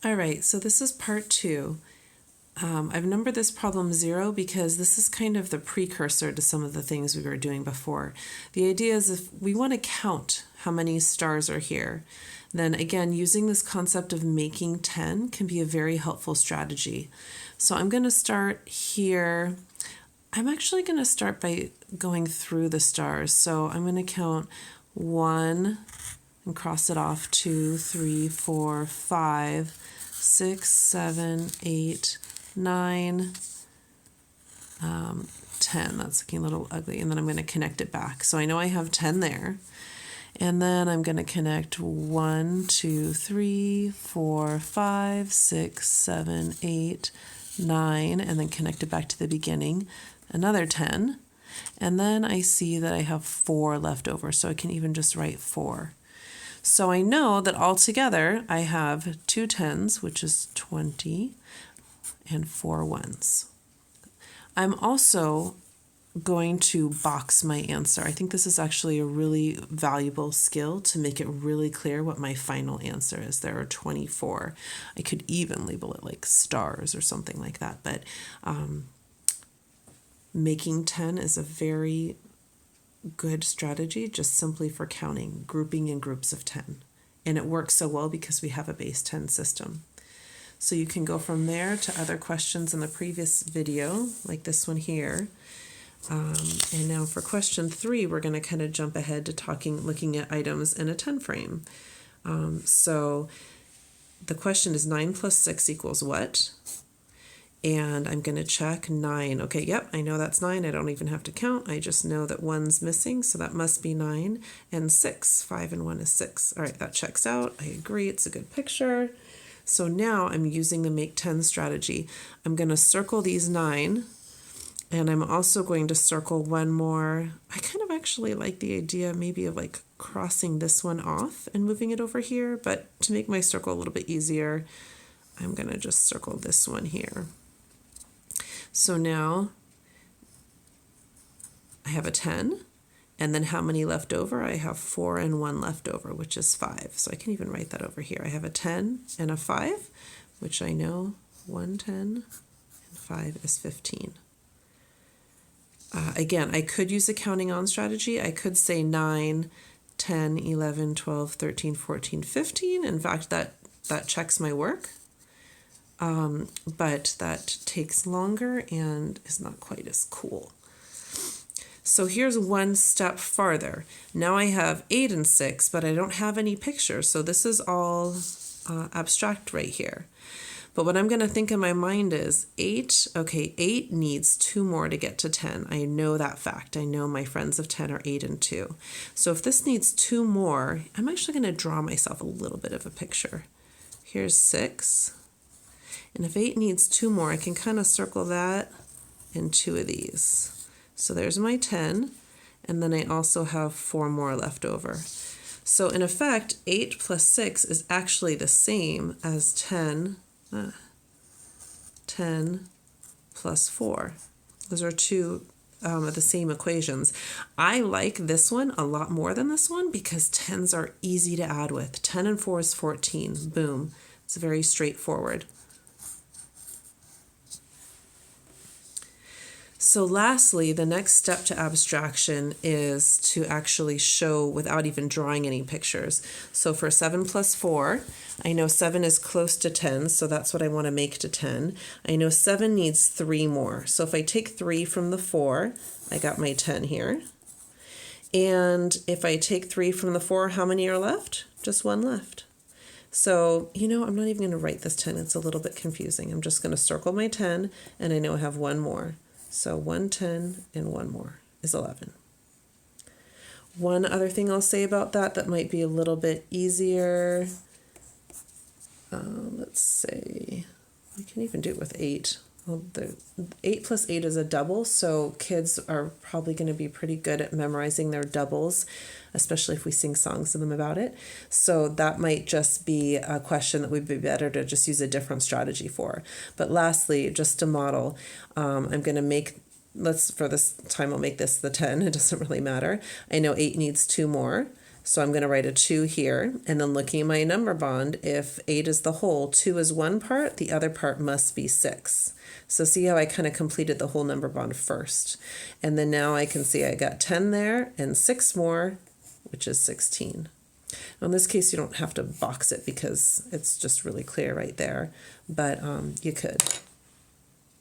All right, so this is part 2. I've numbered this problem 0 because this is kind of the precursor to some of the things we were doing before. The idea is if we want to count how many stars are here, then again, using this concept of making 10 can be a very helpful strategy. So I'm going to start here. I'm actually going to start by going through the stars. So I'm going to count 1 and cross it off, 2, 3, 4, 5, 6, 7, 8, 9, 10. That's looking a little ugly. And then I'm going to connect it back. So I know I have 10 there. And then I'm going to connect 1, 2, 3, 4, 5, 6, 7, 8, 9, and then connect it back to the beginning. Another 10. And then I see that I have 4 left over. So I can even just write 4. So I know that altogether I have 2 10s, which is 20, and 4 1s. I'm also going to box my answer. I think this is actually a really valuable skill to make it really clear what my final answer is. There are 24. I could even label it like stars or something like that, but making 10 is a very good strategy just simply for counting, grouping in groups of 10. And it works so well because we have a base 10 system. So you can go from there to other questions in the previous video, like this one here. And now for question 3, we're going to kind of jump ahead to looking at items in a 10 frame. So the question is 9 plus 6 equals what? And I'm going to check 9. Okay, yep, I know that's 9. I don't even have to count. I just know that 1's missing, so that must be 9. And 6, 5 and 1 is 6. All right, that checks out. I agree, it's a good picture. So now I'm using the make 10 strategy. I'm going to circle these 9, and I'm also going to circle one more. I kind of actually like the idea maybe of like crossing this one off and moving it over here, but to make my circle a little bit easier, I'm going to just circle this one here. So now I have a 10, and then how many left over? I have 4 and 1 left over, which is 5. So I can even write that over here. I have a 10 and a 5, which I know 1, 10, and 5 is 15. Again, I could use a counting on strategy. I could say 9, 10, 11, 12, 13, 14, 15. In fact, that checks my work. But that takes longer and is not quite as cool. So here's one step farther. Now I have 8 and 6, but I don't have any pictures. So this is all abstract right here. But what I'm going to think in my mind is 8, okay, 8 needs 2 more to get to 10. I know that fact. I know my friends of 10 are 8 and 2. So if this needs 2 more, I'm actually going to draw myself a little bit of a picture. Here's 6. And if 8 needs 2 more, I can kind of circle that and 2 of these. So there's my 10, and then I also have 4 more left over. So in effect, 8 plus 6 is actually the same as 10 plus 4. Those are two of the same equations. I like this one a lot more than this one because 10s are easy to add with. 10 and 4 is 14. Boom. It's very straightforward. So lastly, the next step to abstraction is to actually show without even drawing any pictures. So for 7 plus 4, I know 7 is close to 10, so that's what I want to make to 10. I know 7 needs 3 more. So if I take 3 from the 4, I got my 10 here. And if I take 3 from the 4, how many are left? Just 1 left. So, I'm not even going to write this 10. It's a little bit confusing. I'm just going to circle my 10, and I know I have 1 more. So 1, 10, and 1 more is 11. One other thing I'll say about that might be a little bit easier. Let's say, I can even do it with 8. Well, the 8 plus 8 is a double, so kids are probably going to be pretty good at memorizing their doubles, especially if we sing songs to them about it. So that might just be a question that would be better to just use a different strategy for. But lastly, just to model, I'm going to make, for this time, I'll make this the 10. It doesn't really matter. I know 8 needs 2 more. So I'm going to write a 2 here, and then looking at my number bond, if 8 is the whole, 2 is one part, the other part must be 6. So see how I kind of completed the whole number bond first. And then now I can see I got 10 there and 6 more, which is 16. Now in this case, you don't have to box it because it's just really clear right there, but you could.